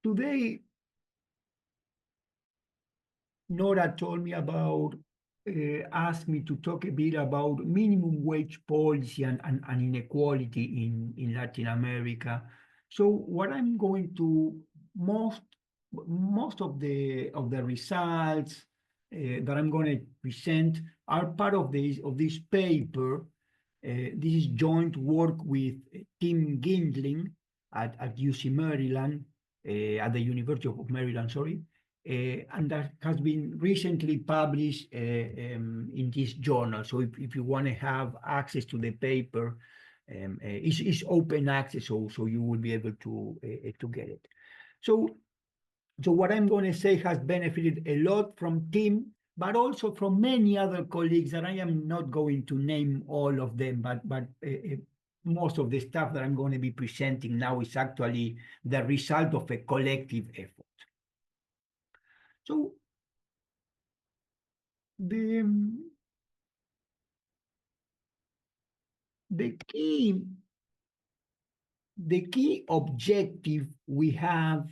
Today, Nora told me about, asked me to talk a bit about minimum wage policy and inequality in Latin America. So what I'm going to most most of the results that I'm going to present are part of this paper. This is joint work with Tim Gindling at UC Maryland, at the University of Maryland, sorry, and that has been recently published in this journal. So if you want to have access to the paper, it's open access, so you will be able to get it. So what I'm going to say has benefited a lot from Tim, but also from many other colleagues that I am not going to name all of them, but most of the stuff that I'm going to be presenting now is actually the result of a collective effort. So the key objective we have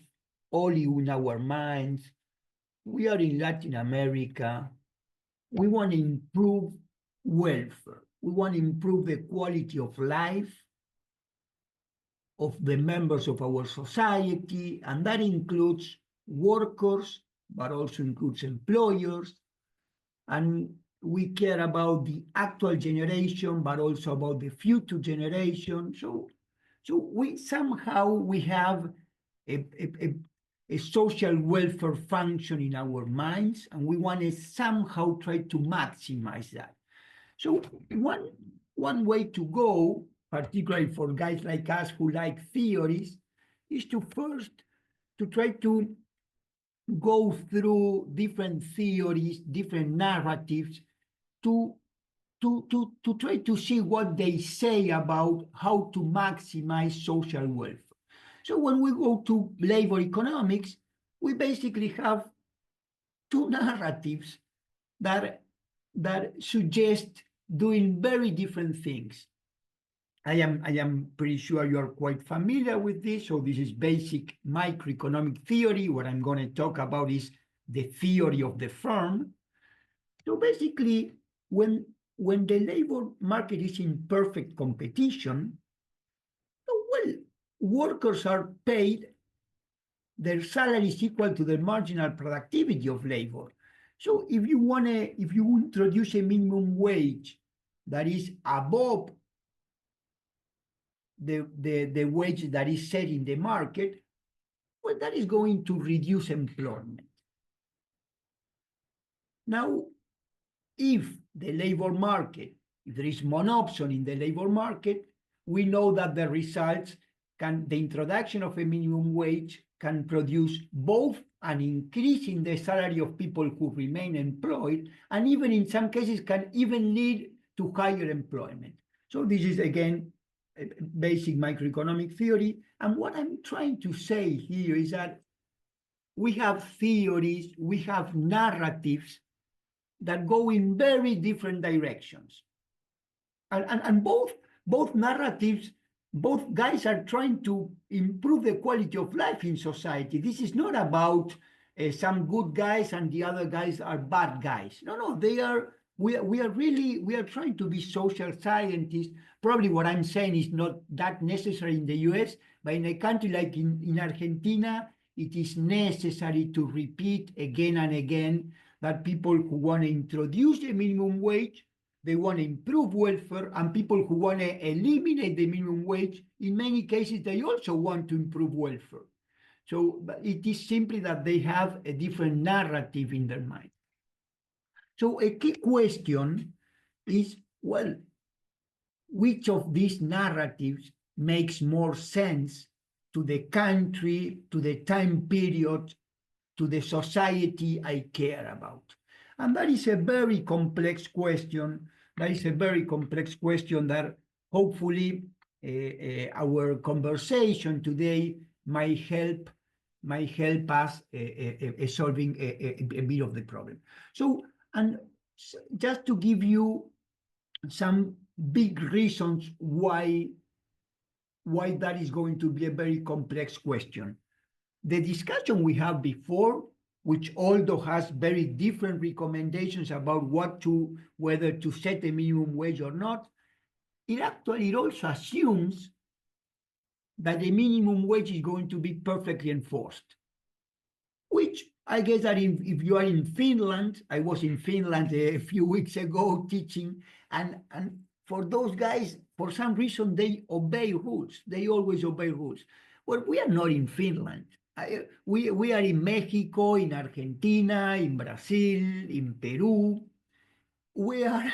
all in our minds, we are in Latin America, we want to improve welfare, we want to improve the quality of life of the members of our society, and that includes workers, but also includes employers, and we care about the actual generation, but also about the future generation. So we somehow have a social welfare function in our minds, and we want to somehow try to maximize that. So one way to go, particularly for guys like us who like theories, is to first to try to go through different theories, different narratives, to try to see what they say about how to maximize social welfare. So when we go to labor economics, we basically have two narratives that suggest doing very different things. I am pretty sure you are quite familiar with this. So this is basic microeconomic theory. What I'm going to talk about is the theory of the firm. So basically, when the labor market is in perfect competition, well, workers are paid, their salary is equal to the marginal productivity of labor. So if you introduce a minimum wage that is above the wage that is set in the market, well, that is going to reduce employment. Now, if the labor market, if there is monopsony in the labor market, we know that the results the introduction of a minimum wage can produce both an increase in the salary of people who remain employed, and even in some cases can even lead to higher employment. So this is, again, basic microeconomic theory. And what I'm trying to say here is that we have theories, we have narratives that go in very different directions. And both narratives, both guys are trying to improve the quality of life in society. This is not about some good guys and the other guys are bad guys. No, we are trying to be social scientists. Probably what I'm saying is not that necessary in the US, but in a country like in Argentina, it is necessary to repeat again and again that people who want to introduce a minimum wage, they want to improve welfare, and people who want to eliminate the minimum wage, in many cases, they also want to improve welfare. So it is simply that they have a different narrative in their mind. So a key question is, well, which of these narratives makes more sense to the country, to the time period, to the society I care about? And that is a very complex question. That is a very complex question that hopefully our conversation today might help us solving a bit of the problem. So, and just to give you some big reasons why that is going to be a very complex question. the discussion we had before, which although has very different recommendations about whether to set a minimum wage or not, it also assumes that the minimum wage is going to be perfectly enforced, which I guess that if you are in Finland, I was in Finland a few weeks ago teaching, and for those guys, for some reason, they obey rules. They always obey rules. Well, we are not in Finland. We are in Mexico, in Argentina, in Brazil, in Peru. We are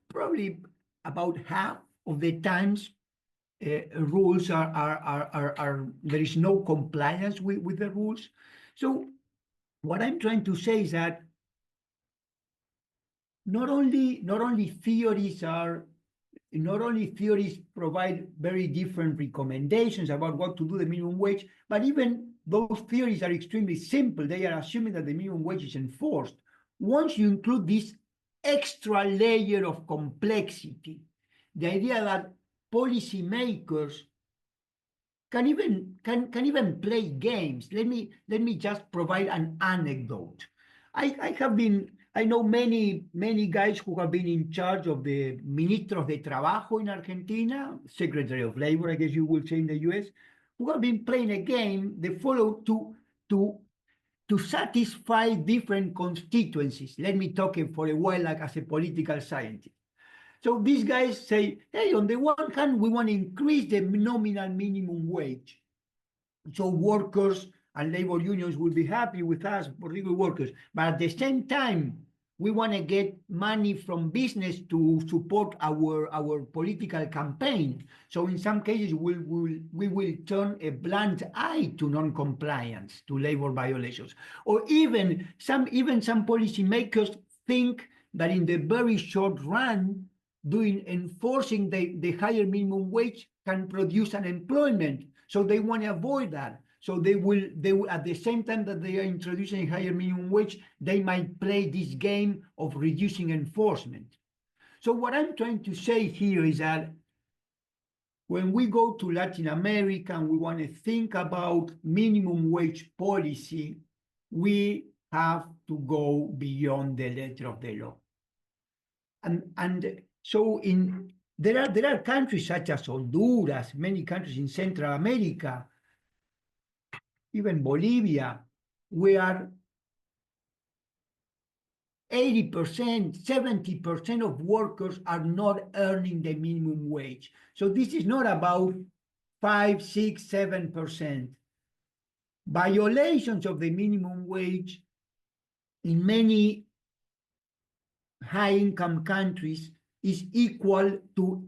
probably about half of the times rules are there is no compliance with the rules. So what I'm trying to say is that not only theories provide very different recommendations about what to do the minimum wage, but even those theories are extremely simple. They are assuming that the minimum wage is enforced. Once you include this extra layer of complexity, the idea that policymakers can even play games. Let me just provide an anecdote. I know many guys who have been in charge of the Ministros de Trabajo in Argentina, Secretary of Labor, I guess you will say in the US, who have been playing a game they follow to satisfy different constituencies. Let me talk for a while like as a political scientist. So these guys say, hey, on the one hand, we want to increase the nominal minimum wage. So workers and labor unions will be happy with us, particularly workers. But at the same time, we want to get money from business to support our political campaign. So in some cases, we will turn a blind eye to non-compliance, to labor violations. Or even some policymakers think that in the very short run, enforcing the higher minimum wage can produce unemployment. So they want to avoid that. So they will at the same time that they are introducing a higher minimum wage, they might play this game of reducing enforcement. So what I'm trying to say here is that when we go to Latin America and we want to think about minimum wage policy, we have to go beyond the letter of the law. And so there are countries such as Honduras, many countries in Central America, even Bolivia, where 80%, 70% of workers are not earning the minimum wage. So this is not about 5, 6, 7%. Violations of the minimum wage in many high-income countries is equal to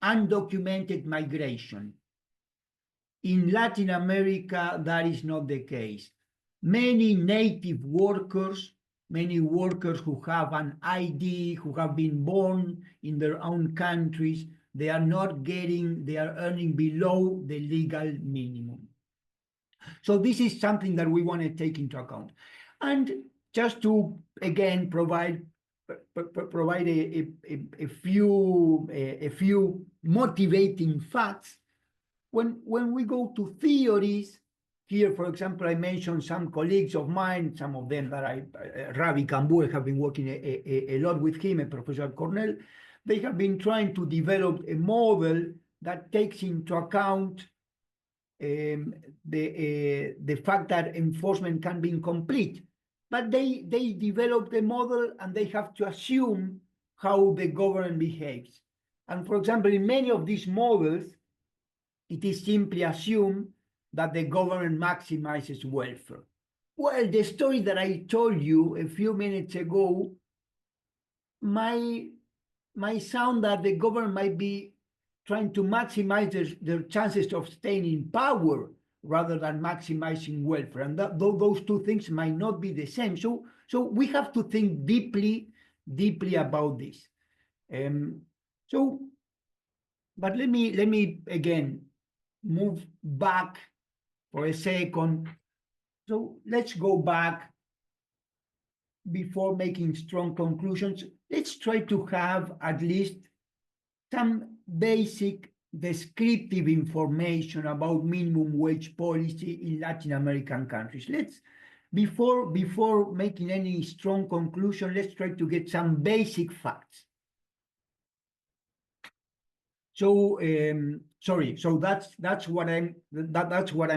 undocumented migration. In Latin America, that is not the case. Many native workers, many workers who have an ID, who have been born in their own countries, they are earning below the legal minimum. So this is something that we want to take into account. And just to, again, provide a few motivating facts. When we go to theories, here, for example, I mentioned some colleagues of mine, some of them that Ravi Kambur, have been working a lot with him, a professor at Cornell. They have been trying to develop a model that takes into account the fact that enforcement can be incomplete. But they develop the model and they have to assume how the government behaves. And for example, in many of these models, it is simply assumed that the government maximizes welfare. Well, the story that I told you a few minutes ago might sound that the government might be trying to maximize their chances of staying in power rather than maximizing welfare. And those two things might not be the same. So we have to think deeply about this. But let me again move back for a second. So let's go back before making strong conclusions. Let's try to have at least some basic descriptive information about minimum wage policy in Latin American countries. Before making any strong conclusion, let's try to get some basic facts. So sorry, so that's what I'm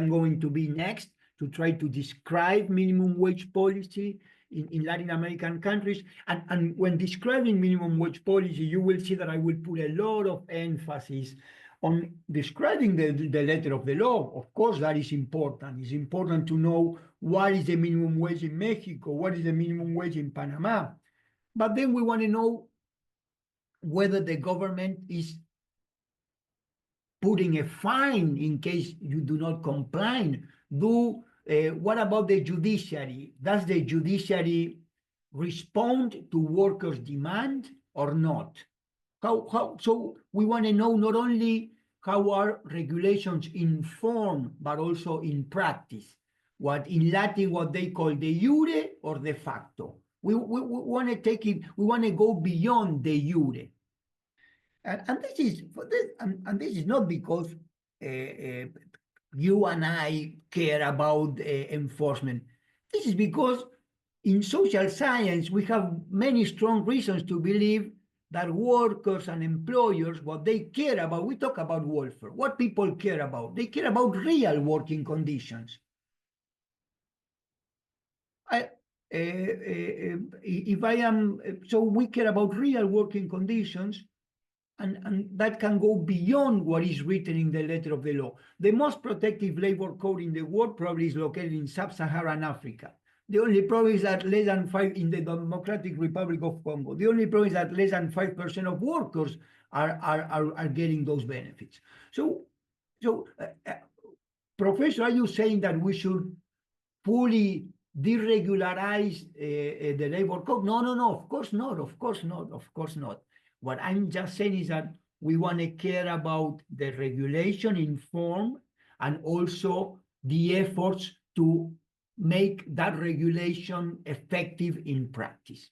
going to be next, to try to describe minimum wage policy in Latin American countries. And when describing minimum wage policy, you will see that I will put a lot of emphasis on describing the letter of the law. Of course, that is important. It's important to know what is the minimum wage in Mexico, what is the minimum wage in Panama. But then we want to know whether the government is putting a fine in case you do not comply. What about the judiciary? Does the judiciary respond to workers' demand or not? So we want to know not only how are regulations in form, but also in practice. What in Latin, what they call de jure or de facto. We want to take it, we want to go beyond de jure. And this is not because you and I care about enforcement. This is because in social science, we have many strong reasons to believe that workers and employers, what they care about, we talk about welfare, what people care about, they care about real working conditions. So we care about real working conditions, and that can go beyond what is written in the letter of the law. The most protective labor code in the world probably is located in sub-Saharan Africa. The only problem is that less than 5% in the Democratic Republic of Congo. The only problem is that less than 5% of workers are getting those benefits. So Professor, are you saying that we should fully deregularize the labor code? No, of course not. What I'm just saying is that we want to care about the regulation in form and also the efforts to make that regulation effective in practice.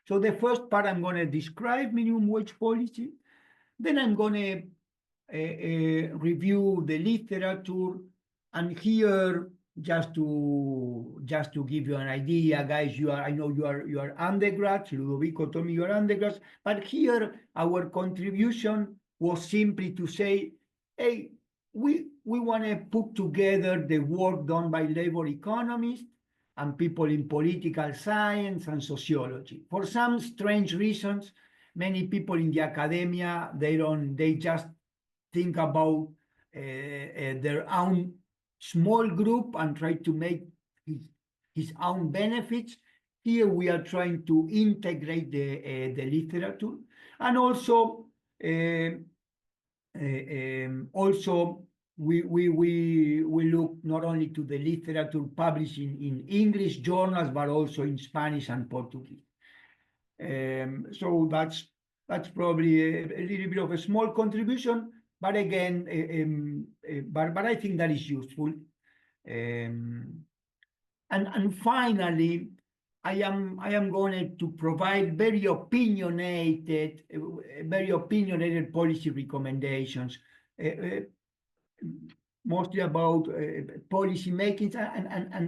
So the first part, I'm going to describe minimum wage policy. Then I'm going to review the literature. And here, just to give you an idea, guys, I know you are undergrads. Ludovico told me you are undergrads, but here our contribution was simply to say, hey, we want to put together the work done by labor economists and people in political science and sociology. For some strange reasons, many people in the academia, they just think about their own small group and try to make his own benefits. Here we are trying to integrate the literature, and also we look not only to the literature published in English journals, but also in Spanish and Portuguese. So that's probably a little bit of a small contribution, but again, but I think that is useful. And finally, I am going to provide very opinionated policy recommendations, mostly about policy making and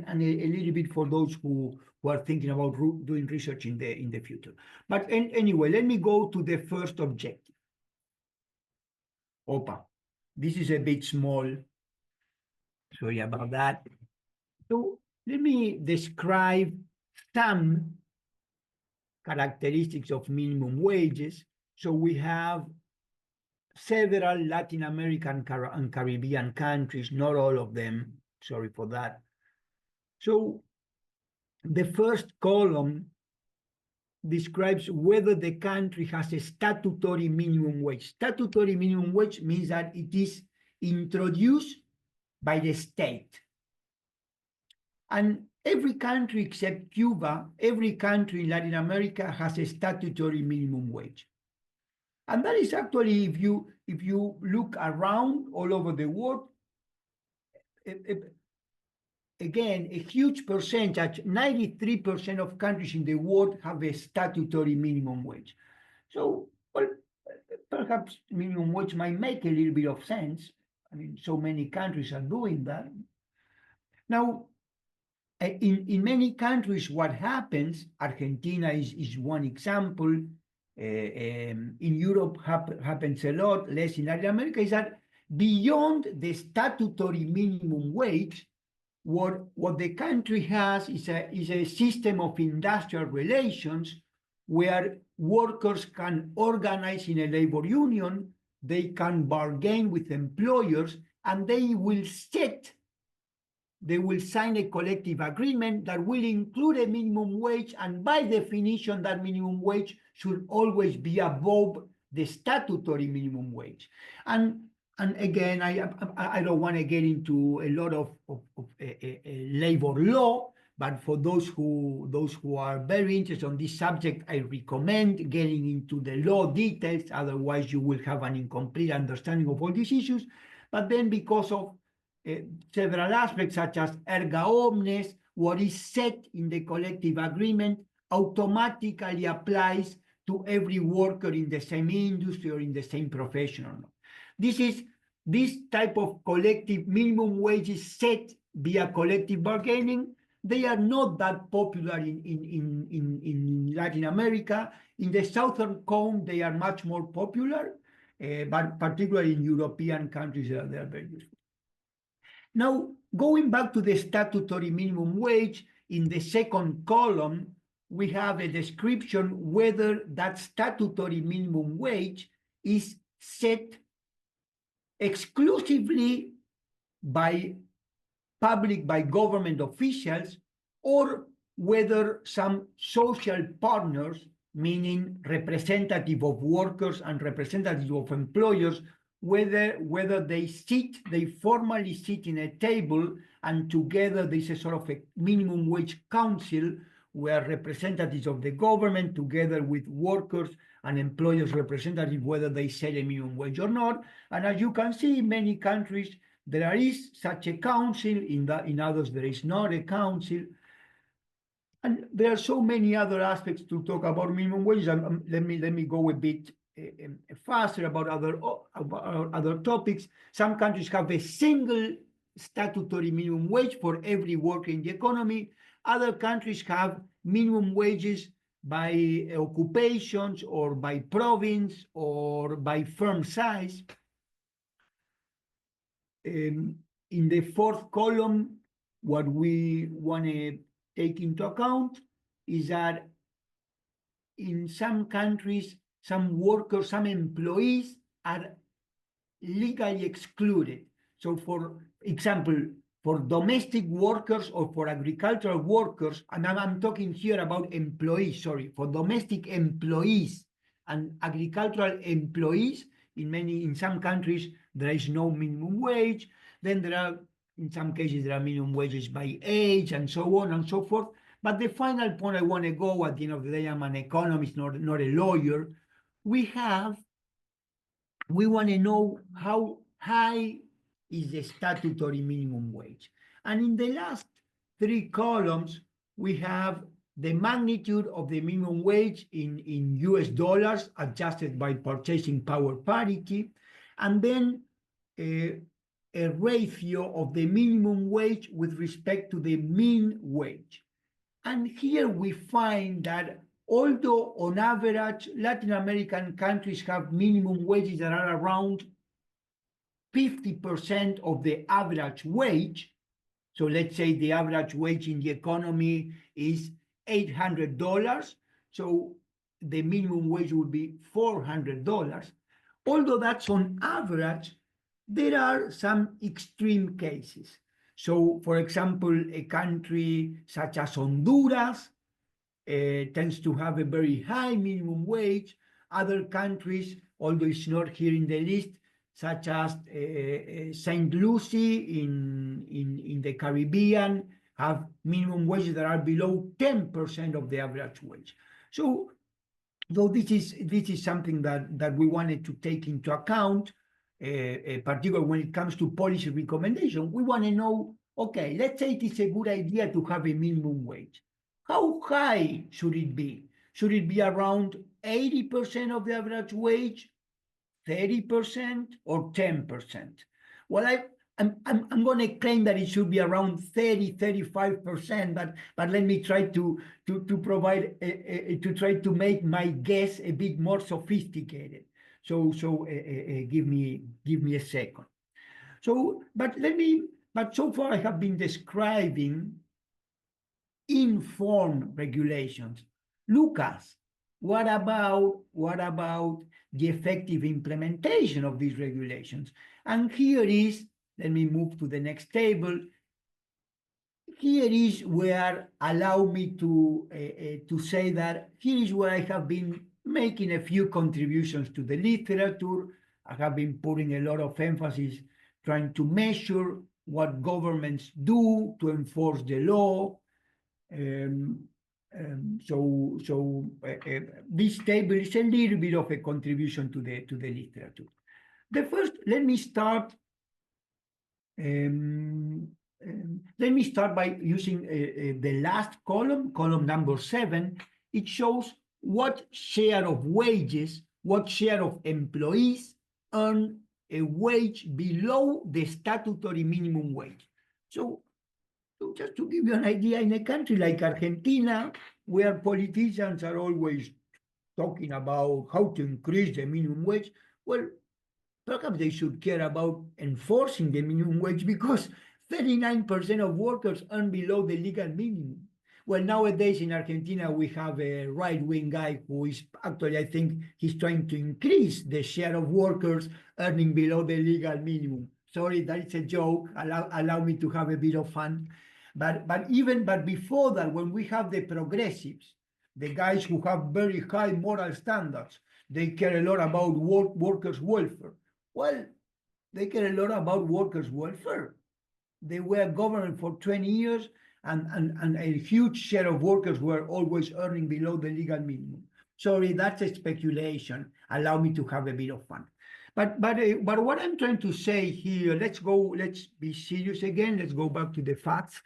a little bit for those who are thinking about doing research in the future. But anyway, let me go to the first objective. Opa, this is a bit small. Sorry about that. So let me describe some characteristics of minimum wages. So we have several Latin American and Caribbean countries, not all of them, sorry for that. So the first column describes whether the country has a statutory minimum wage. Statutory minimum wage means that it is introduced by the state. And every country except Cuba, every country in Latin America has a statutory minimum wage. And that is actually, if you look around all over the world, again, a huge percentage, 93% of countries in the world have a statutory minimum wage. So, well, perhaps minimum wage might make a little bit of sense. I mean, so many countries are doing that. Now, in many countries, what happens, Argentina is one example, in Europe happens a lot, less in Latin America, is that beyond the statutory minimum wage, what the country has is a system of industrial relations where workers can organize in a labor union, they can bargain with employers, and they will sign a collective agreement that will include a minimum wage, and by definition, that minimum wage should always be above the statutory minimum wage. And again, I don't want to get into a lot of labor law, but for those who are very interested on this subject, I recommend getting into the law details. Otherwise, you will have an incomplete understanding of all these issues. But then, because of several aspects, such as erga omnes, what is set in the collective agreement automatically applies to every worker in the same industry or in the same profession. This type of collective minimum wages set via collective bargaining. They are not that popular in Latin America. In the Southern Cone, they are much more popular, but particularly in European countries, they are very useful. Now, going back to the statutory minimum wage, in the second column, we have a description whether that statutory minimum wage is set exclusively by government officials, or whether some social partners, meaning representative of workers and representative of employers, whether they formally sit in a table, and together there's a sort of a minimum wage council where representatives of the government, together with workers and employers representatives, whether they set a minimum wage or not. And as you can see, in many countries, there is such a council. In others, there is not a council. And there are so many other aspects to talk about minimum wages. Let me go a bit faster about other topics. Some countries have a single statutory minimum wage for every worker in the economy. Other countries have minimum wages by occupations, or by province, or by firm size. In the fourth column, what we want to take into account is that in some countries, some workers, some employees are legally excluded. So, for example, for domestic workers or for agricultural workers, and I'm talking here about employees, sorry, for domestic employees and agricultural employees, in some countries, there is no minimum wage. Then in some cases, there are minimum wages by age, and so on and so forth. But the final point I want to go, at the end of the day, I'm an economist, not a lawyer. We want to know how high is the statutory minimum wage. And in the last three columns, we have the magnitude of the minimum wage in US dollars, adjusted by purchasing power parity, and then a ratio of the minimum wage with respect to the mean wage. And here we find that although on average, Latin American countries have minimum wages that are around 50% of the average wage. So let's say the average wage in the economy is $800. So the minimum wage would be $400. Although that's on average, there are some extreme cases. So, for example, a country such as Honduras tends to have a very high minimum wage. Other countries, although it's not here in the list, such as St. Lucie in the Caribbean, have minimum wages that are below 10% of the average wage. So, though this is something that we wanted to take into account, particularly when it comes to policy recommendation, we want to know, okay, let's say it is a good idea to have a minimum wage. How high should it be? Should it be around 80% of the average wage, 30% or 10%? Well, I'm going to claim that it should be around 35%, but let me try to provide to try to make my guess a bit more sophisticated. So give me a second. So, but so far I have been describing informed regulations. Lucas, what about the effective implementation of these regulations? And here is, let me move to the next table. Here is where allow me to say that here is where I have been making a few contributions to the literature. I have been putting a lot of emphasis trying to measure what governments do to enforce the law. This table is a little bit of a contribution to the literature. The first, let me start by using the last column number 7. It shows what share of wages, what share of employees earn a wage below the statutory minimum wage. So just to give you an idea, in a country like Argentina, where politicians are always talking about how to increase the minimum wage, well, perhaps they should care about enforcing the minimum wage, because 39% of workers earn below the legal minimum. Well, nowadays in Argentina, we have a right-wing guy who is actually, I think, he's trying to increase the share of workers earning below the legal minimum. Sorry, that is a joke. Allow me to have a bit of fun. But before that, when we have the progressives, the guys who have very high moral standards, they care a lot about workers' welfare. Well, they care a lot about workers' welfare. They were government for 20 years, and a huge share of workers were always earning below the legal minimum. Sorry, that's a speculation. Allow me to have a bit of fun. But what I'm trying to say here, let's be serious again. Let's go back to the facts.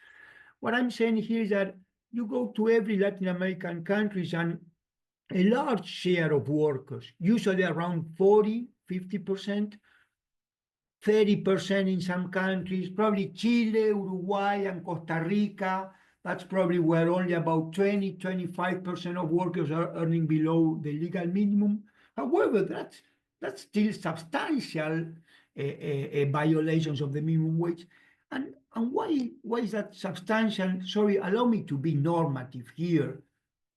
What I'm saying here is that you go to every Latin American countries, and a large share of workers, usually around 40, 50%, 30% in some countries, probably Chile, Uruguay, and Costa Rica. That's probably where only about 20, 25% of workers are earning below the legal minimum. However, that's still substantial violations of the minimum wage. And why is that substantial? Sorry, allow me to be normative here.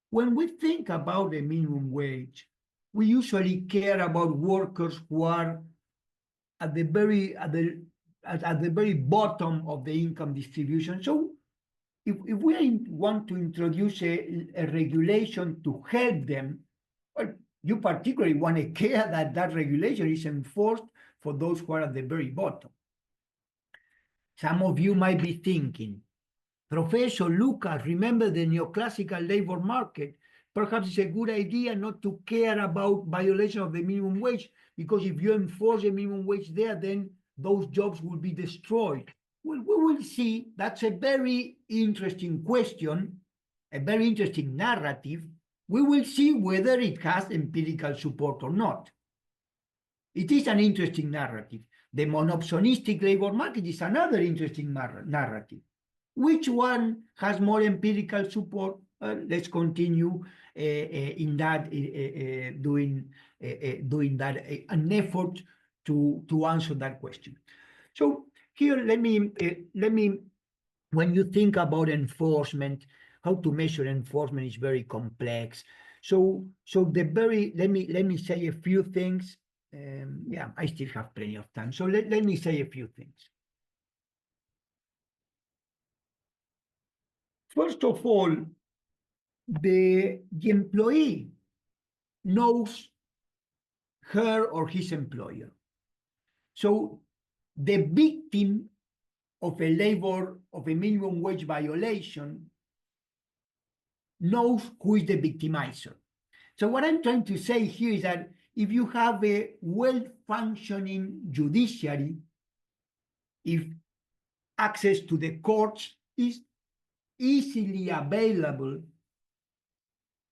When we think about the minimum wage, we usually care about workers who are at the very bottom of the income distribution. So if we want to introduce a regulation to help them, well, you particularly want to care that regulation is enforced for those who are at the very bottom. Some of you might be thinking, Professor Lucas, remember the neoclassical labor market. Perhaps it's a good idea not to care about violation of the minimum wage, because if you enforce the minimum wage there, then those jobs will be destroyed. Well, we will see. That's a very interesting question, a very interesting narrative. We will see whether it has empirical support or not. It is an interesting narrative. The monopsonistic labor market is another interesting narrative. Which one has more empirical support? Let's continue in that, doing that, an effort to answer that question. So here, let me, when you think about enforcement, how to measure enforcement is very complex. So let me say a few things. Yeah, I still have plenty of time. So let me say a few things. First of all, the employee knows her or his employer. So the victim of a minimum wage violation knows who is the victimizer. So what I'm trying to say here is that if you have a well-functioning judiciary, if access to the courts is easily available,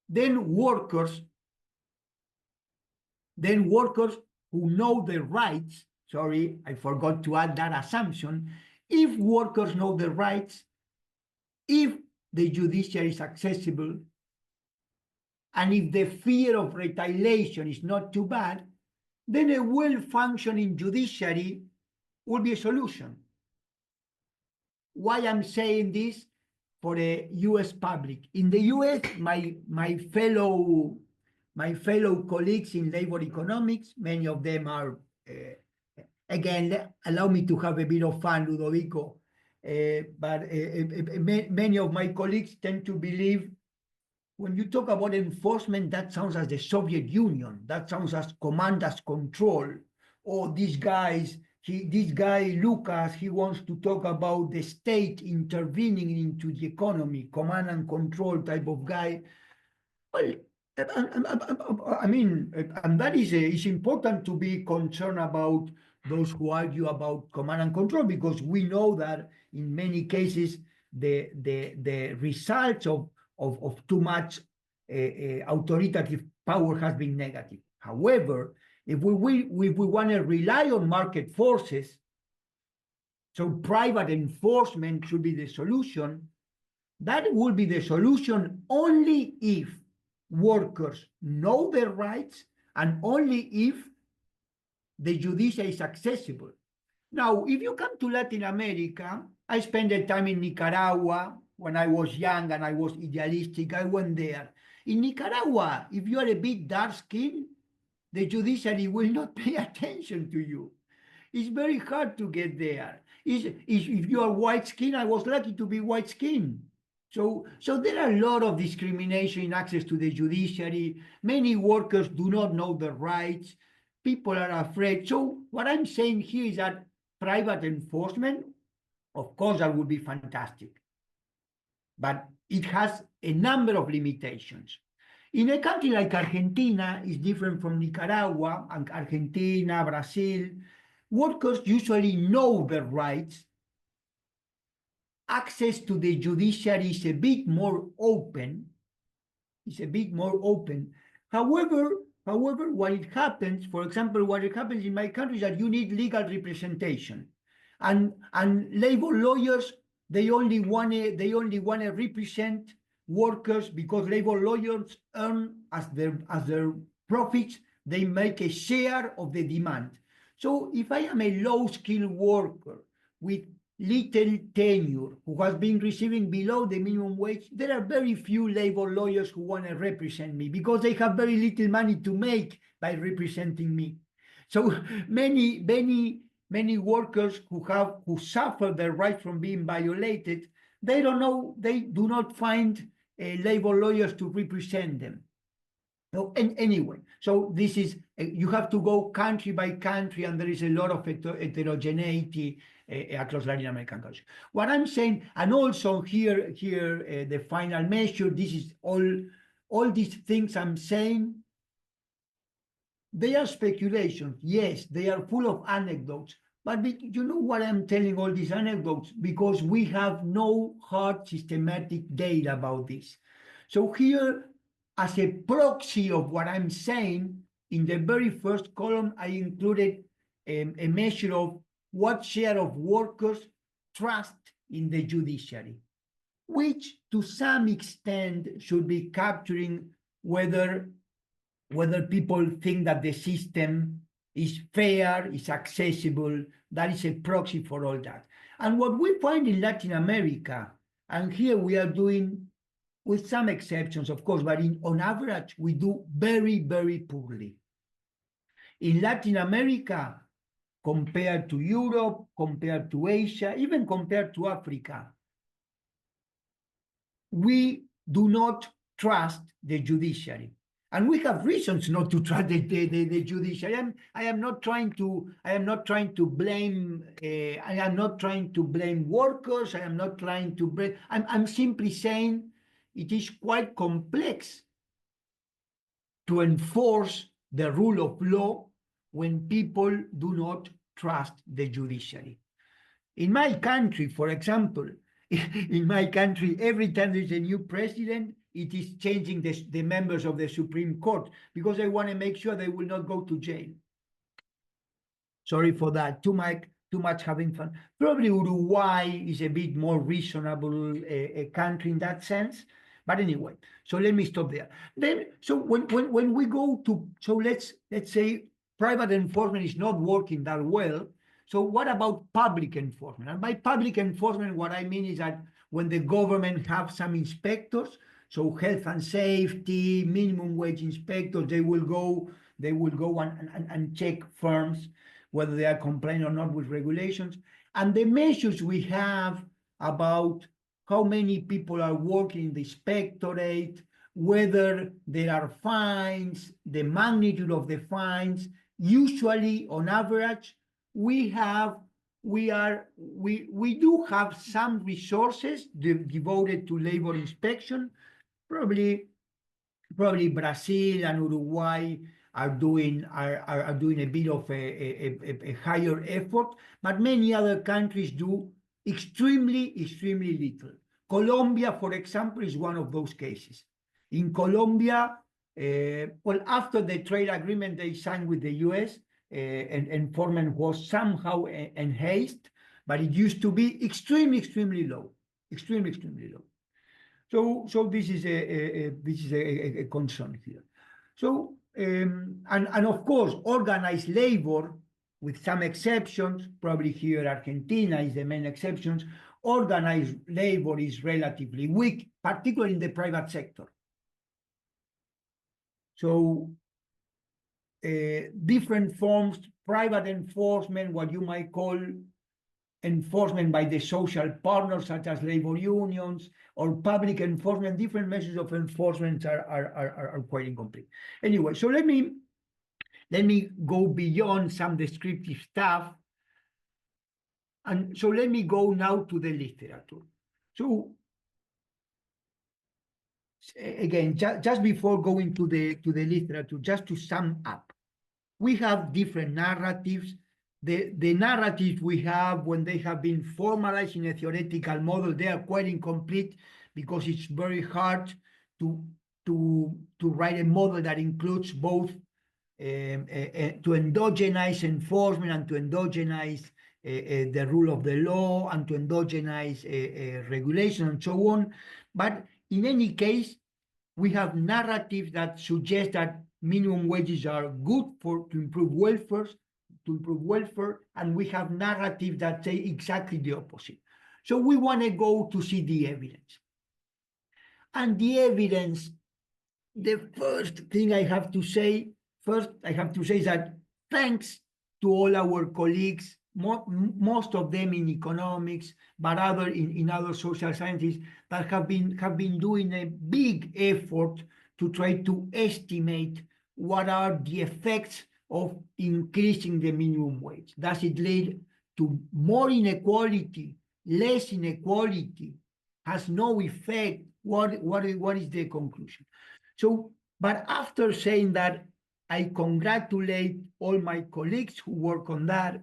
then workers who know their rights, sorry, I forgot to add that assumption, if workers know their rights, if the judiciary is accessible, and if the fear of retaliation is not too bad, then a well-functioning judiciary will be a solution. Why I'm saying this for the US public? In the US, my fellow colleagues in labor economics, many of them are, again, allow me to have a bit of fun, Ludovico, but many of my colleagues tend to believe when you talk about enforcement, that sounds as the Soviet Union, that sounds as command as control. Oh, this guy Lucas, he wants to talk about the state intervening into the economy, command and control type of guy. Well, I mean, and that is it's important to be concerned about those who argue about command and control, because we know that in many cases the results of too much authoritative power has been negative. However, if we want to rely on market forces, so private enforcement should be the solution. That will be the solution only if workers know their rights and only if the judiciary is accessible. Now, if you come to Latin America, I spent the time in Nicaragua when I was young and I was idealistic. I went there. In Nicaragua, if you are a bit dark-skinned, the judiciary will not pay attention to you. It's very hard to get there. If you are white-skinned, I was lucky to be white-skinned. So there are a lot of discrimination in access to the judiciary. Many workers do not know their rights. People are afraid. So what I'm saying here is that private enforcement, of course, that would be fantastic. But it has a number of limitations. In a country like Argentina, is different from Nicaragua, and Argentina, Brazil, workers usually know their rights. Access to the judiciary is a bit more open. However, what it happens, for example, what it happens in my country is that you need legal representation, and labor lawyers, they only want to represent workers because labor lawyers earn as their profits. They make a share of the demand. So if I am a low-skilled worker with little tenure who has been receiving below the minimum wage, there are very few labor lawyers who want to represent me because they have very little money to make by representing me. So many workers who suffer their rights from being violated, they do not find labor lawyers to represent them. No, and anyway, so this is, you have to go country by country, and there is a lot of heterogeneity across Latin American countries. What I'm saying, and also here, the final measure, this is all these things I'm saying, they are speculations. Yes, they are full of anecdotes. But you know what I'm telling all these anecdotes? Because we have no hard systematic data about this. So here, as a proxy of what I'm saying, in the very first column, I included a measure of what share of workers trust in the judiciary, which to some extent should be capturing whether people think that the system is fair, is accessible. That is a proxy for all that. And what we find in Latin America, and here we are doing, with some exceptions, of course, but on average, we do very, very poorly. In Latin America, compared to Europe, compared to Asia, even compared to Africa, we do not trust the judiciary. And we have reasons not to trust the judiciary. I am not trying to blame workers. I am not trying to blame. I'm simply saying it is quite complex to enforce the rule of law when people do not trust the judiciary. In my country, for example, every time there's a new president, it is changing the members of the Supreme Court because they want to make sure they will not go to jail. Sorry for that. Too much having fun. Probably Uruguay is a bit more reasonable a country in that sense. But anyway, so let me stop there. Then, so when we go to, so let's say private enforcement is not working that well. So what about public enforcement? And by public enforcement, what I mean is that when the government have some inspectors, so health and safety, minimum wage inspectors, they will go and check firms whether they are complying or not with regulations. And the measures we have about how many people are working in the inspectorate, whether there are fines, the magnitude of the fines. Usually, on average, we do have some resources devoted to labor inspection. Probably Brazil and Uruguay are doing a bit of a higher effort, but many other countries do extremely little. Colombia, for example, is one of those cases. In Colombia, well, after the trade agreement they signed with the US, and enforcement was somehow enhanced, but it used to be extremely low, extremely low. So this is a concern here. So and of course, organized labor, with some exceptions, probably here Argentina is the main exceptions. Organized labor is relatively weak, particularly in the private sector. So different forms, private enforcement, what you might call enforcement by the social partners, such as labor unions, or public enforcement, different measures of enforcement are quite incomplete. Anyway, so let me go beyond some descriptive stuff. And so let me go now to the literature. So again, just before going to the literature, just to sum up, we have different narratives. The narratives we have, when they have been formalized in a theoretical model, they are quite incomplete, because it's very hard to write a model that includes both to endogenize enforcement and to endogenize the rule of the law and to endogenize regulation and so on. But in any case, we have narratives that suggest that minimum wages are good to improve welfare, and we have narratives that say exactly the opposite. So we want to go to see the evidence. And the evidence, the first thing I have to say is that thanks to all our colleagues, most of them in economics, but other in other social sciences, that have been doing a big effort to try to estimate what are the effects of increasing the minimum wage. Does it lead to more inequality, less inequality, has no effect? What is the conclusion? So, but after saying that, I congratulate all my colleagues who work on that.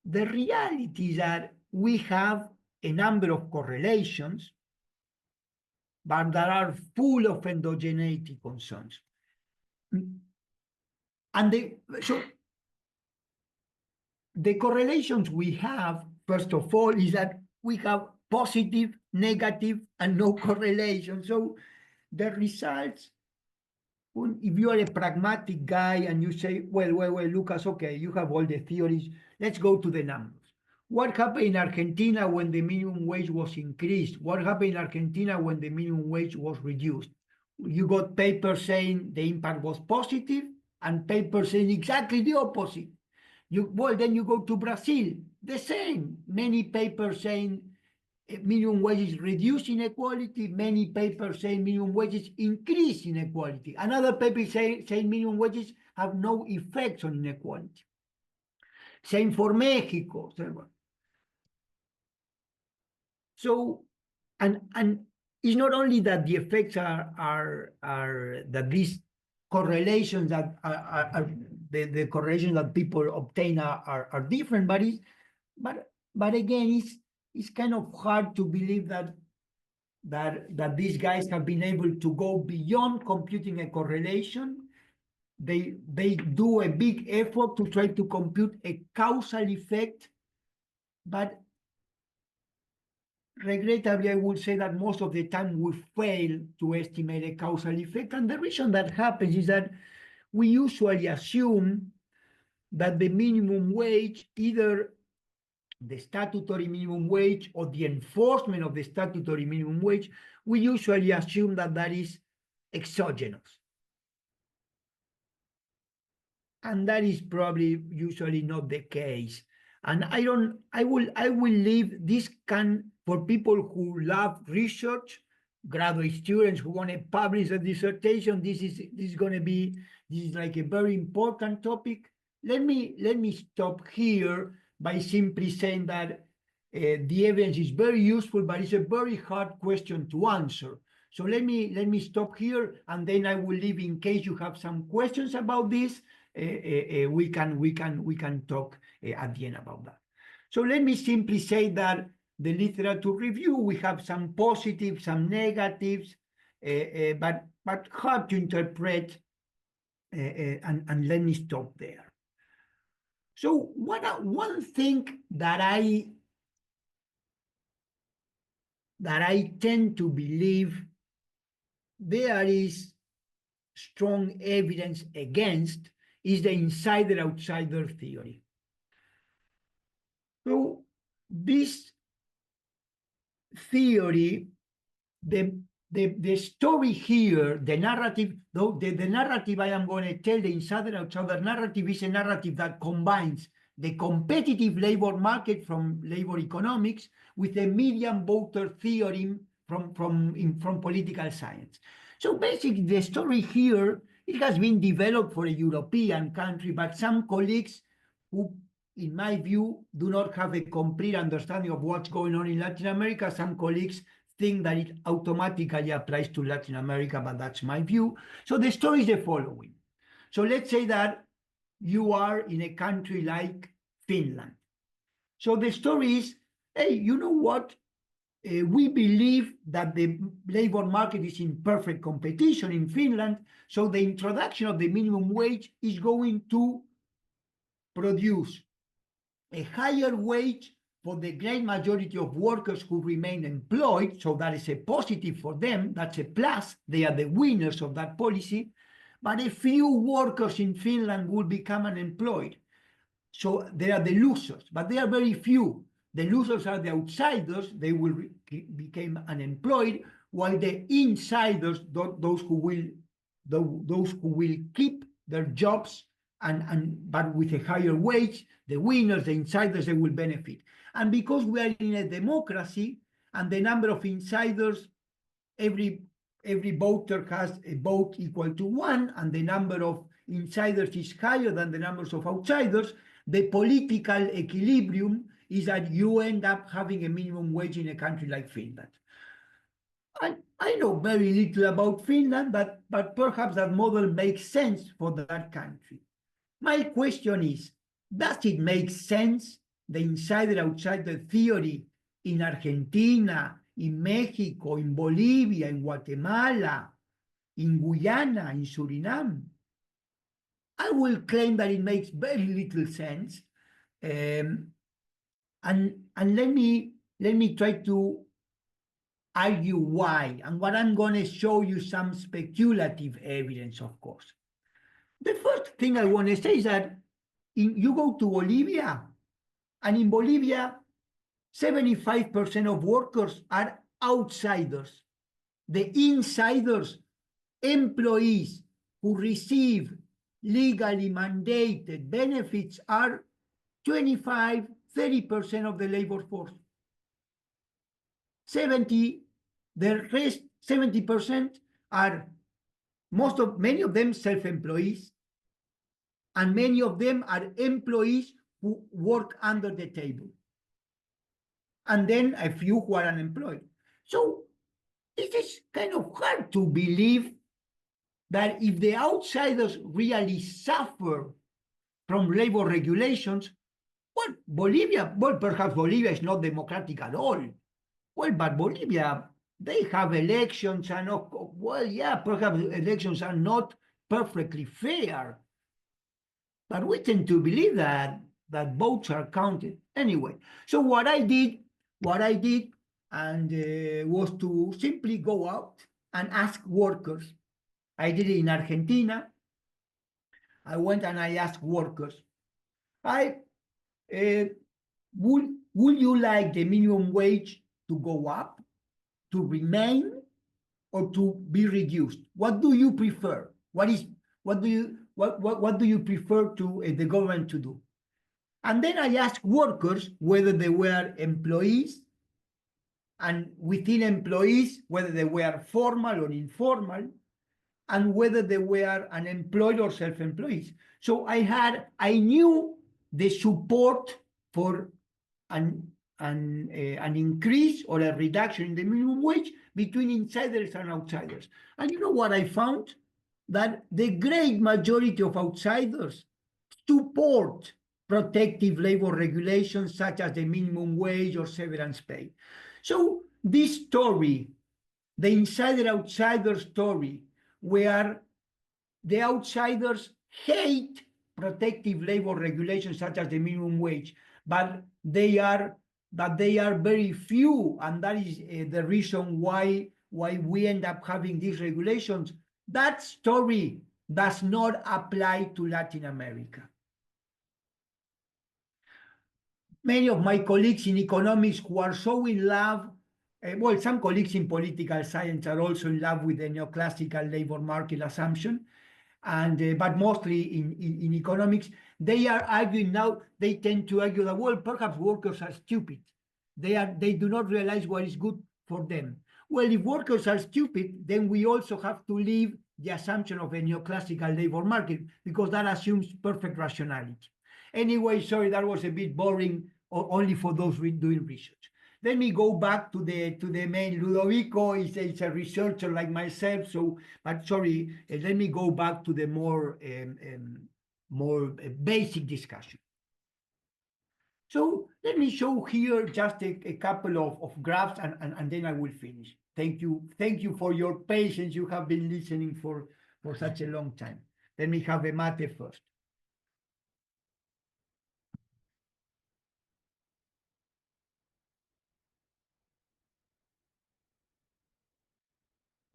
The reality is that we have a number of correlations, but that are full of endogeneity concerns. And so the correlations we have, first of all, is that we have positive, negative, and no correlation. So the results, if you are a pragmatic guy and you say, well, Lucas, okay, you have all the theories, let's go to the numbers. What happened in Argentina when the minimum wage was increased? What happened in Argentina when the minimum wage was reduced? You got papers saying the impact was positive and papers saying exactly the opposite. Then you go to Brazil, the same. Many papers saying minimum wages reduce inequality, many papers say minimum wages increase inequality. Another paper say minimum wages have no effects on inequality. Same for Mexico. So, and it's not only that the effects are that these correlations that are the correlations that people obtain are different, but again, it's kind of hard to believe that these guys have been able to go beyond computing a correlation they do a big effort to try to compute a causal effect, but regrettably, I would say that most of the time we fail to estimate a causal effect. And the reason that happens is that we usually assume that the minimum wage, either the statutory minimum wage or the enforcement of the statutory minimum wage, we usually assume that that is exogenous. And that is probably usually not the case. And I will leave this for people who love research, graduate students who want to publish a dissertation. This is like a very important topic. Let me stop here by simply saying that the evidence is very useful, but it's a very hard question to answer. So let me stop here, and then I will leave in case you have some questions about this. We can talk at the end about that. So let me simply say that the literature review, we have some positives, some negatives, but hard to interpret, and let me stop there. So one thing that I tend to believe there is strong evidence against is the insider-outsider theory. So this theory, the story here, the narrative, though the narrative I am going to tell, the insider-outsider narrative, is a narrative that combines the competitive labor market from labor economics with a median voter theorem from political science. So basically, the story here, it has been developed for a European country, but some colleagues who, in my view, do not have a complete understanding of what's going on in Latin America. Some colleagues think that it automatically applies to Latin America, but that's my view. So the story is the following. So let's say that you are in a country like Finland. So the story is, hey, you know what? We believe that the labor market is in perfect competition in Finland, so the introduction of the minimum wage is going to produce a higher wage for the great majority of workers who remain employed, so that is a positive for them, that's a plus, they are the winners of that policy, but a few workers in Finland will become unemployed. So they are the losers, but they are very few. The losers are the outsiders, they will become unemployed, while the insiders, those who will keep their jobs but with a higher wage, the winners, the insiders, they will benefit. And because we are in a democracy and the number of insiders, every voter has a vote equal to 1, and the number of insiders is higher than the numbers of outsiders, the political equilibrium is that you end up having a minimum wage in a country like Finland. I know very little about Finland, but perhaps that model makes sense for that country. My question is, does it make sense, the insider-outsider theory, in Argentina, in Mexico, in Bolivia, in Guatemala, in Guyana, in Suriname? I will claim that it makes very little sense. And let me try to argue why. And what I'm going to show you some speculative evidence, of course. The first thing I want to say is that you go to Bolivia, and in Bolivia, 75% of workers are outsiders. The insiders, employees who receive legally mandated benefits, are 25, 30% of the labor force. The rest, 70%, are many of them self-employees, and many of them are employees who work under the table, and then a few who are unemployed. So it is kind of hard to believe that if the outsiders really suffer from labor regulations, perhaps Bolivia is not democratic at all. Well, but Bolivia, they have elections, and perhaps elections are not perfectly fair. But we tend to believe that votes are counted anyway. So what I did, and was to simply go out and ask workers. I did it in Argentina. I went and I asked workers, I would you like the minimum wage to go up, to remain, or to be reduced? What do you prefer? What do you prefer to the government to do? And then I asked workers whether they were employees, and within employees, whether they were formal or informal, and whether they were unemployed or self-employed. So I knew the support for an increase or a reduction in the minimum wage between insiders and outsiders. And you know what I found? That the great majority of outsiders support protective labor regulations such as the minimum wage or severance pay. So this story, the insider-outsider story, where the outsiders hate protective labor regulations such as the minimum wage, but they are very few, and that is the reason why we end up having these regulations. That story does not apply to Latin America. Many of my colleagues in economics who are so in love, well, some colleagues in political science are also in love with the neoclassical labor market assumption, and but mostly in economics, they are arguing now, they tend to argue that, well, perhaps workers are stupid. They do not realize what is good for them. Well, if workers are stupid, then we also have to leave the assumption of a neoclassical labor market, because that assumes perfect rationality. Anyway, sorry, that was a bit boring, only for those doing research. Let me go back to the main. Ludovico is a researcher like myself, so, but sorry, let me go back to the more basic discussion. So let me show here just a couple of graphs, and then I will finish. Thank you for your patience. You have been listening for such a long time. Let me have a mate first.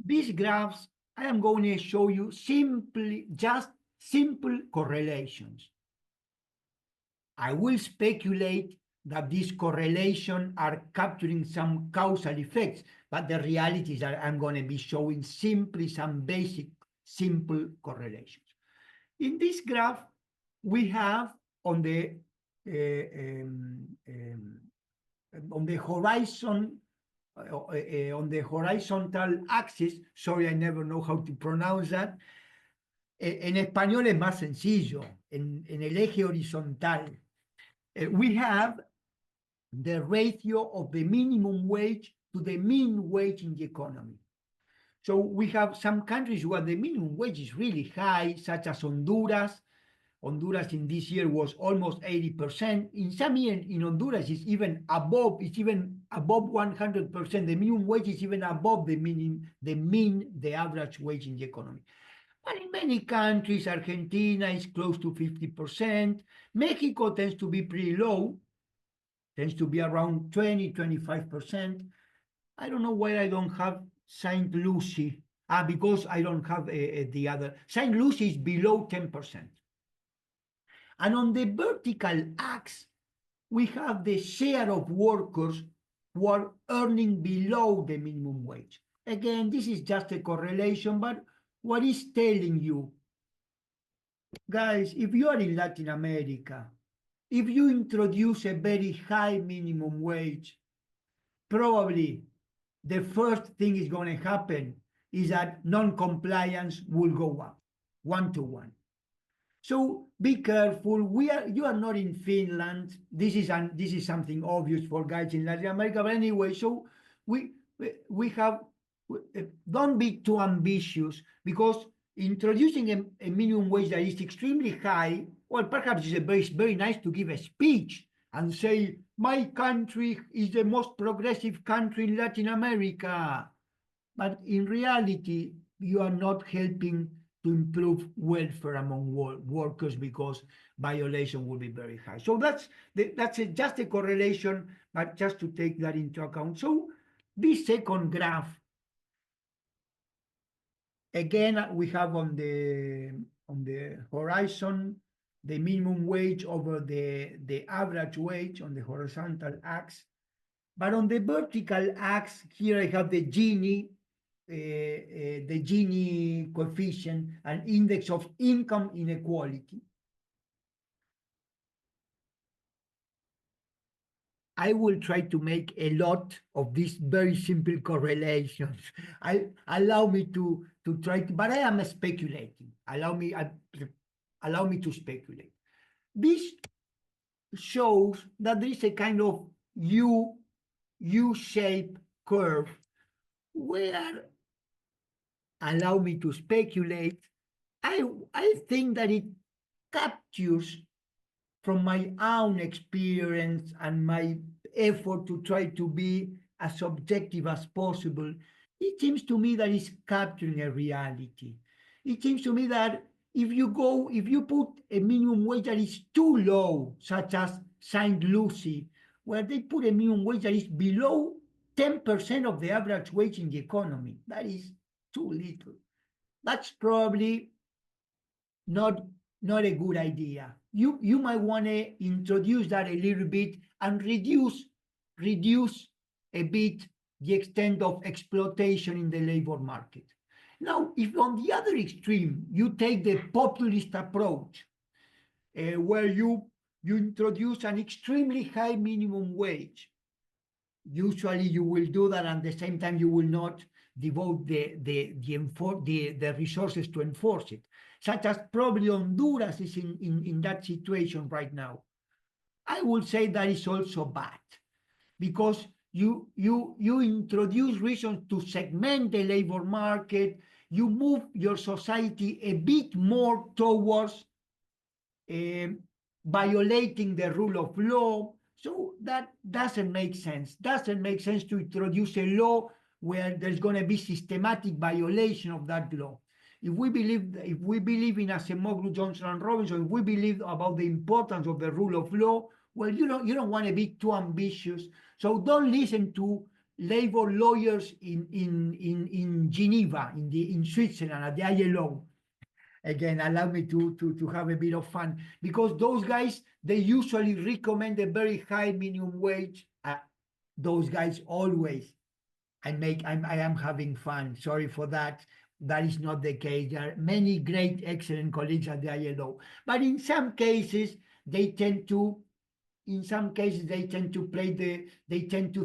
These graphs, I am going to show you just simple correlations. I will speculate that these correlations are capturing some causal effects, but the reality is that I'm going to be showing simply some basic, simple correlations. In this graph, we have on the horizon, on the horizontal axis, sorry, I never know how to pronounce that. En español es más sencillo, en el eje horizontal. We have the ratio of the minimum wage to the mean wage in the economy. So we have some countries where the minimum wage is really high, such as Honduras. Honduras in this year was almost 80%. In some years in Honduras, it's even above 100%. The minimum wage is even above the average wage in the economy. But in many countries, Argentina is close to 50%. Mexico tends to be pretty low, tends to be around 20, 25%. I don't know why I don't have St. Lucie. Because I don't have the other. St. Lucie is below 10%. And on the vertical axis, we have the share of workers who are earning below the minimum wage. Again, this is just a correlation, but what is telling you, guys, if you are in Latin America, if you introduce a very high minimum wage, probably the first thing is going to happen is that non-compliance will go up, 1-to-1. So be careful. You are not in Finland. This is something obvious for guys in Latin America. But anyway, so we have, don't be too ambitious, because introducing a minimum wage that is extremely high, well, perhaps it's very nice to give a speech and say, my country is the most progressive country in Latin America. But in reality, you are not helping to improve welfare among workers because violation will be very high. So that's just a correlation, but just to take that into account. So this second graph, again, we have on the horizon the minimum wage over the average wage on the horizontal axis. But on the vertical axis, here I have the Gini coefficient, an index of income inequality. I will try to make a lot of these very simple correlations. Allow me to try to, but I am speculating. Allow me to speculate. This shows that there is a kind of U-shaped curve where, allow me to speculate, I think that it captures from my own experience and my effort to try to be as objective as possible. It seems to me that it's capturing a reality. It seems to me that if you put a minimum wage that is too low, such as Saint Lucie, where they put a minimum wage that is below 10% of the average wage in the economy, that is too little. That's probably not a good idea. You might want to introduce that a little bit and reduce a bit the extent of exploitation in the labor market. Now, if on the other extreme you take the populist approach, where you introduce an extremely high minimum wage, usually you will do that, and at the same time you will not devote the resources to enforce it, such as probably Honduras is in that situation right now. I would say that is also bad, because you introduce reasons to segment the labor market, you move your society a bit more towards violating the rule of law. So that doesn't make sense. Doesn't make sense to introduce a law where there's going to be systematic violation of that law. If we believe in Acemoglu, Johnson and Robinson, if we believe about the importance of the rule of law, well, you don't want to be too ambitious. So don't listen to labor lawyers in Geneva, in Switzerland, at the ILO. Again, allow me to have a bit of fun, because those guys, they usually recommend a very high minimum wage. Those guys always, I am having fun. Sorry for that. That is not the case. There are many great, excellent colleagues at the ILO, but in some cases they tend to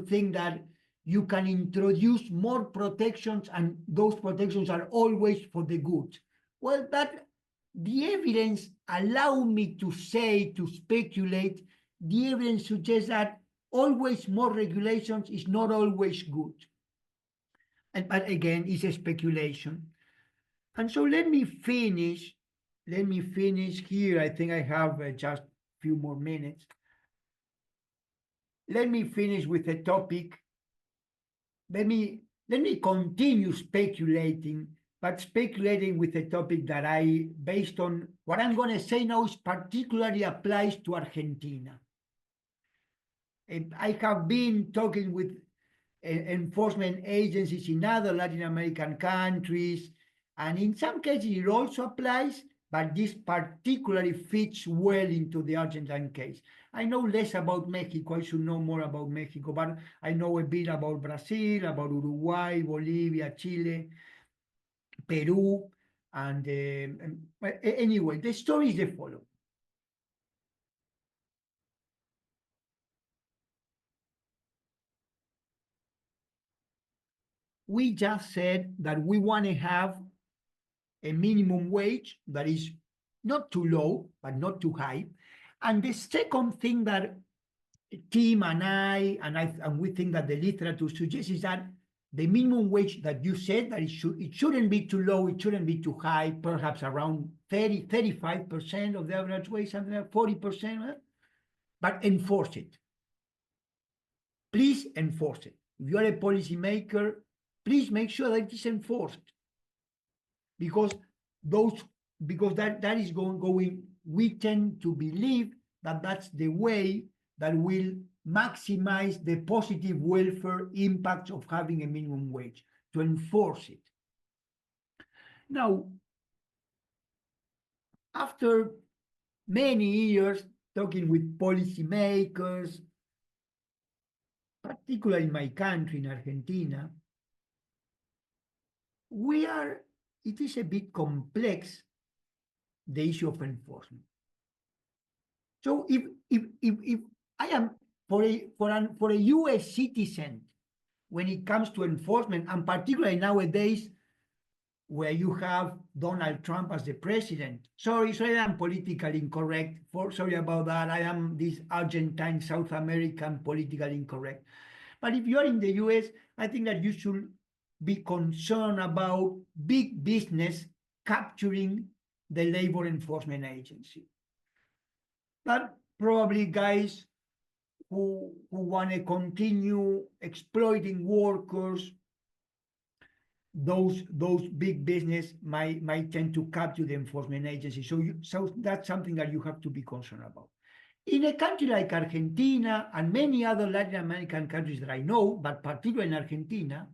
think that you can introduce more protections, and those protections are always for the good. Well, that the evidence, allow me to speculate, the evidence suggests that always more regulations is not always good. But again, it's a speculation. And so let me finish here. I think I have just a few more minutes. Let me finish with a topic. Let me continue speculating, but speculating with a topic that based on what I'm going to say now, is particularly applies to Argentina. And I have been talking with enforcement agencies in other Latin American countries, and in some cases it also applies, but this particularly fits well into the Argentine case. I know less about Mexico. I should know more about Mexico, but I know a bit about Brazil, about Uruguay, Bolivia, Chile, Peru, and anyway, the story is the following. We just said that we want to have a minimum wage that is not too low, but not too high. And the second thing that Tim and we think that the literature suggests is that the minimum wage that you said, that it shouldn't be too low, it shouldn't be too high, perhaps around 35% of the average wage, something like 40%, but enforce it. Please enforce it. If you are a policymaker, please make sure that it is enforced. Because those, because that is going, we tend to believe that that's the way that will maximize the positive welfare impacts of having a minimum wage, to enforce it. Now, after many years talking with policymakers, particularly in my country, in Argentina, it is a bit complex, the issue of enforcement. So if I am for a US citizen, when it comes to enforcement, and particularly nowadays where you have Donald Trump as the president. Sorry, I'm politically incorrect. Sorry about that. I am this Argentine, South American, politically incorrect. But if you are in the US, I think that you should be concerned about big business capturing the labor enforcement agency. But probably guys who want to continue exploiting workers, those big business might tend to capture the enforcement agency. So that's something that you have to be concerned about. In a country like Argentina and many other Latin American countries that I know, but particularly in Argentina,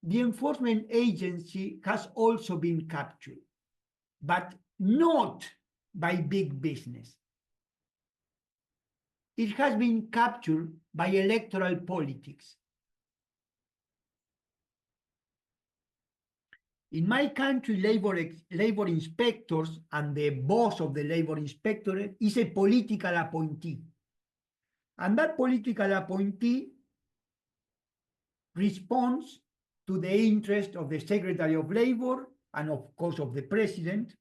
the enforcement agency has also been captured, but not by big business. It has been captured by electoral politics. In my country, labor inspectors and the boss of the labor inspectorate is a political appointee. And that political appointee responds to the interest of the Secretary of Labor and, of course, of the President.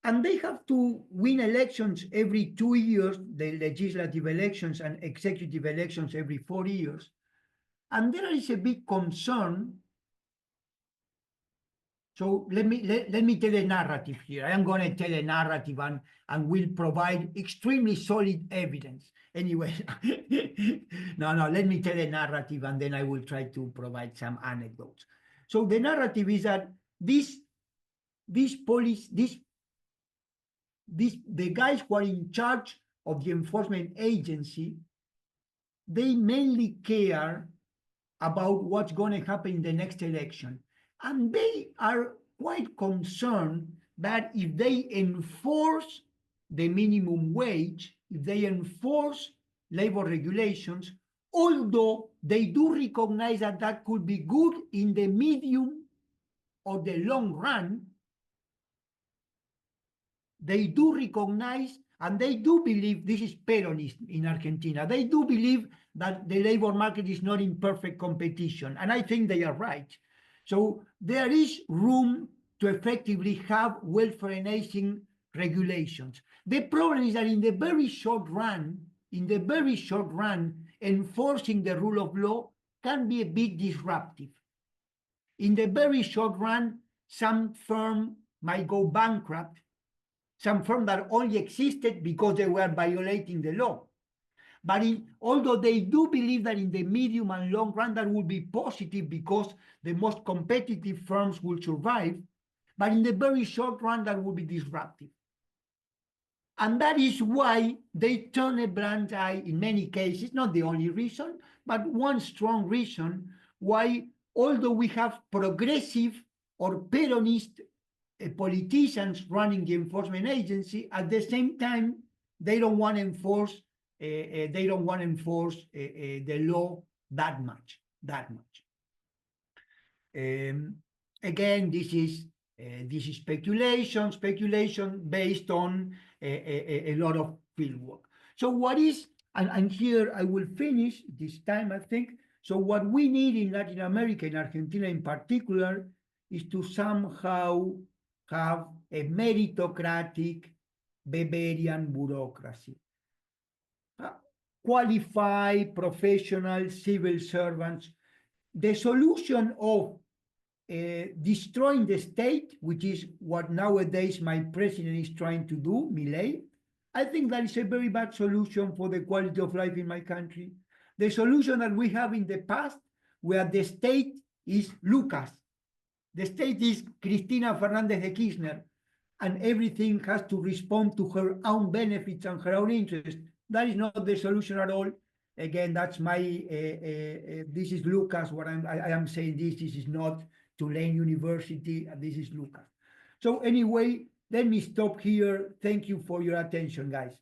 And they have to win elections every 2 years, the legislative elections and executive elections every 4 years. And there is a big concern. So let me tell a narrative here. I am going to tell a narrative and will provide extremely solid evidence. Anyway, no, let me tell a narrative and then I will try to provide some anecdotes. So the narrative is that the guys who are in charge of the enforcement agency, they mainly care about what's going to happen in the next election. And they are quite concerned that if they enforce the minimum wage, if they enforce labor regulations, although they do recognize that that could be good in the medium or the long run, they do recognize and they do believe, this is Peronist in Argentina, they do believe that the labor market is not in perfect competition. And I think they are right. So there is room to effectively have welfare-enhancing regulations. The problem is that in the very short run, enforcing the rule of law can be a bit disruptive. In the very short run, some firm might go bankrupt, some firm that only existed because they were violating the law. But although they do believe that in the medium and long run that will be positive because the most competitive firms will survive, but in the very short run that will be disruptive. And that is why they turn a blind eye in many cases, not the only reason, but one strong reason why, although we have progressive or Peronist politicians running the enforcement agency, at the same time, they don't want to enforce the law that much. Again, this is speculation based on a lot of field work. So what is, and here I will finish this time, I think. So what we need in Latin America, in Argentina in particular, is to somehow have a meritocratic Weberian bureaucracy. Qualified, professional, civil servants. The solution of destroying the state, which is what nowadays my president is trying to do, Milei, I think that is a very bad solution for the quality of life in my country. The solution that we have in the past, where the state is Lucas, the state is Cristina Fernandez de Kirchner, and everything has to respond to her own benefits and her own interests. That is not the solution at all. Again, that's my, this is Lucas, what I am saying this is not Tulane University, this is Lucas. So anyway, let me stop here. Thank you for your attention, guys.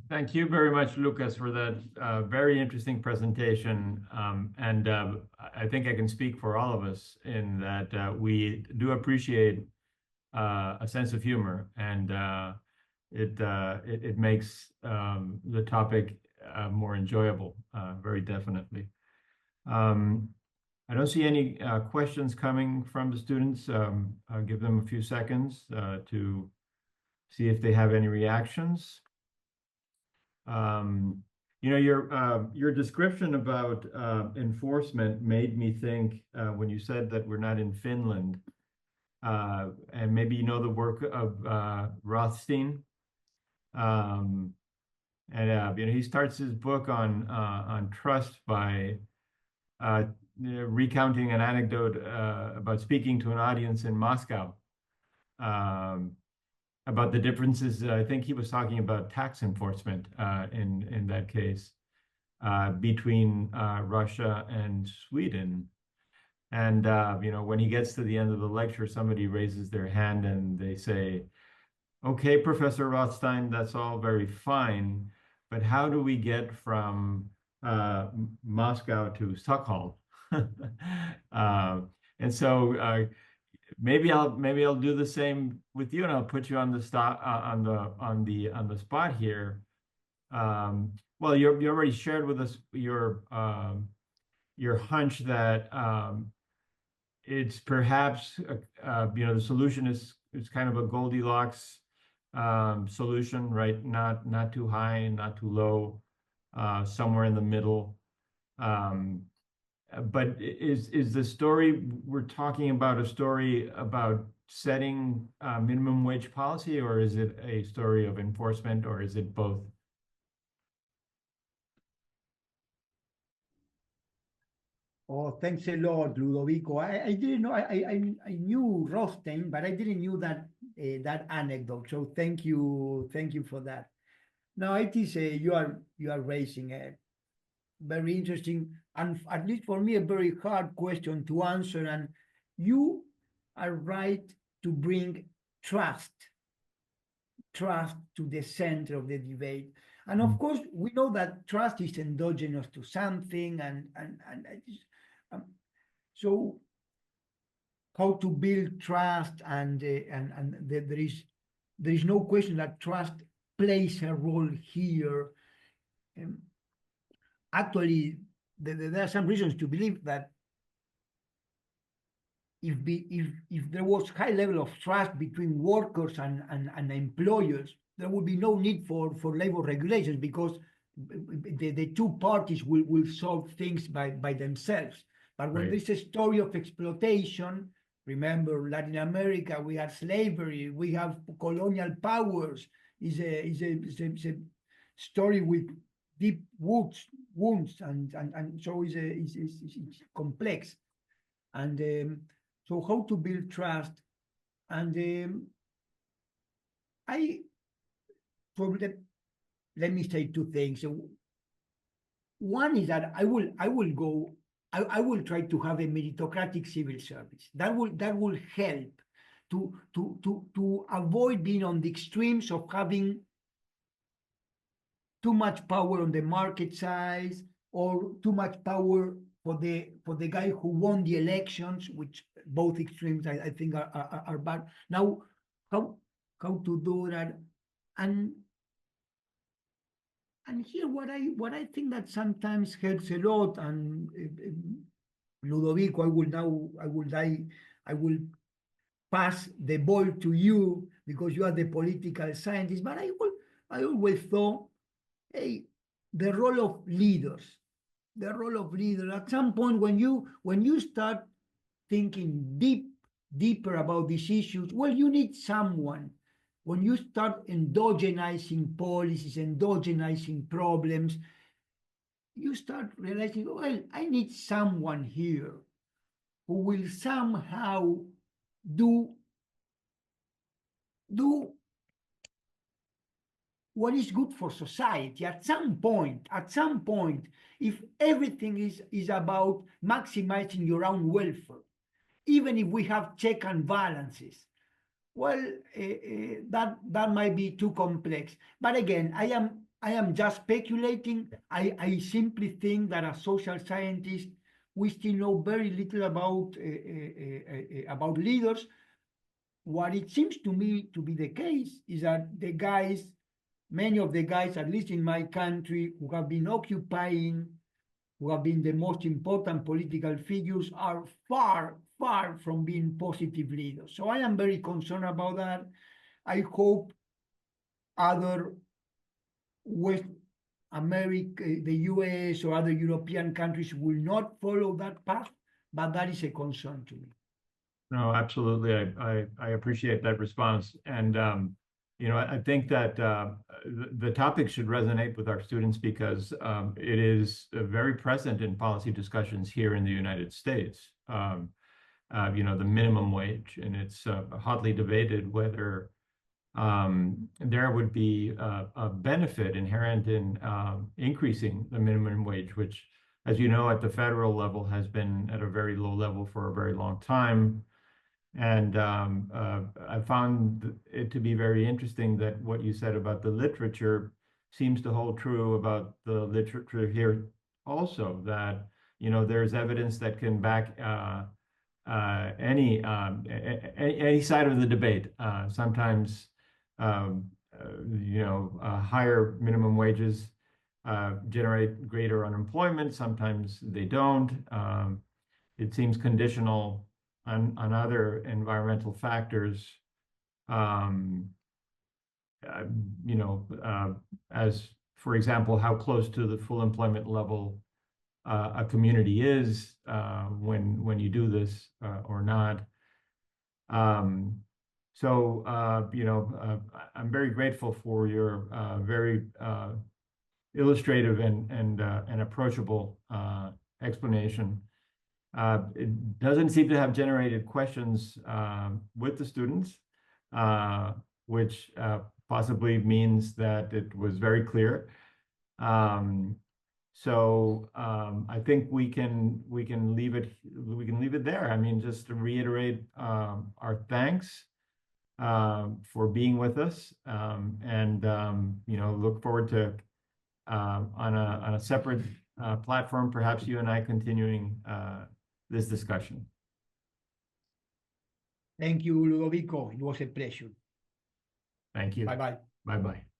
Thank you very much, Lucas, for that very interesting presentation. I think I can speak for all of us in that we do appreciate a sense of humor, and it makes the topic more enjoyable, very definitely. I don't see any questions coming from the students. I'll give them a few seconds to see if they have any reactions. You know, your description about enforcement made me think when you said that we're not in Finland, and maybe you know the work of Rothstein, and you know, he starts his book on trust by recounting an anecdote about speaking to an audience in Moscow. About the differences. I think he was talking about tax enforcement in that case between Russia and Sweden. And you know, when he gets to the end of the lecture, somebody raises their hand and they say, "Okay, Professor Rothstein, that's all very fine, but how do we get from Moscow to Stockholm?" And so maybe I'll do the same with you, and I'll put you on the spot here. Well, you already shared with us your hunch that it's perhaps you know, the solution is kind of a Goldilocks solution, right? Not too high, not too low, somewhere in the middle. But is the story we're talking about a story about setting minimum wage policy, or is it a story of enforcement, or is it both? Oh, thanks a lot, Ludovico. I didn't know. I knew Rothstein, but I didn't knew that that anecdote. So thank you for that. Now it is you are raising a very interesting, and at least for me, a very hard question to answer. And you are right to bring trust to the center of the debate. And of course, we know that trust is endogenous to something, and so how to build trust, and there is no question that trust plays a role here. Actually, there are some reasons to believe that if there was high level of trust between workers and employers, there would be no need for labor regulations, because the two parties will solve things by themselves. But when there's a story of exploitation, remember Latin America, we have slavery, we have colonial powers, is a story with deep wounds, and so it's complex. And so how to build trust? And let me say two things. So one is that I will try to have a meritocratic civil service. That will help to avoid being on the extremes of having too much power on the market side, or too much power for the guy who won the elections, which both extremes I think are bad. Now, how to do that? And here what I think that sometimes helps a lot, and Ludovico, I will pass the ball to you, because you are the political scientist. But I always thought, hey, the role of leaders. At some point, when you start thinking deeper about these issues, well, you need someone. When you start endogenizing policies, endogenizing problems, you start realizing, well, I need someone here who will somehow do what is good for society at some point. If everything is about maximizing your own welfare, even if we have check and balances, well, that might be too complex. But again, I am just speculating. I simply think that as social scientists, we still know very little about leaders. What it seems to me to be the case is that many of the guys, at least in my country, who have been occupying, who have been the most important political figures, are far, far from being positive leaders. So I am very concerned about that. I hope other West America, the US or other European countries will not follow that path, but that is a concern to me. No, absolutely. I appreciate that response. And, I think that the topic should resonate with our students because it is very present in policy discussions here in the United States. The minimum wage, and it's hotly debated whether there would be a benefit inherent in increasing the minimum wage, which, as you know, at the federal level has been at a very low level for a very long time. And I found it to be very interesting that what you said about the literature seems to hold true about the literature here also, that, there's evidence that can back any side of the debate. Sometimes, higher minimum wages generate greater unemployment. Sometimes they don't. It seems conditional on other environmental factors, as, for example, how close to the full employment level a community is when you do this or not. I'm very grateful for your very illustrative and approachable explanation. It doesn't seem to have generated questions with the students, which possibly means that it was very clear. I think we can leave it there. I mean, just to reiterate our thanks for being with us, and look forward to on a separate platform, perhaps you and I continuing this discussion. Thank you, Ludovico. It was a pleasure. Thank you. Bye-bye. Bye-bye.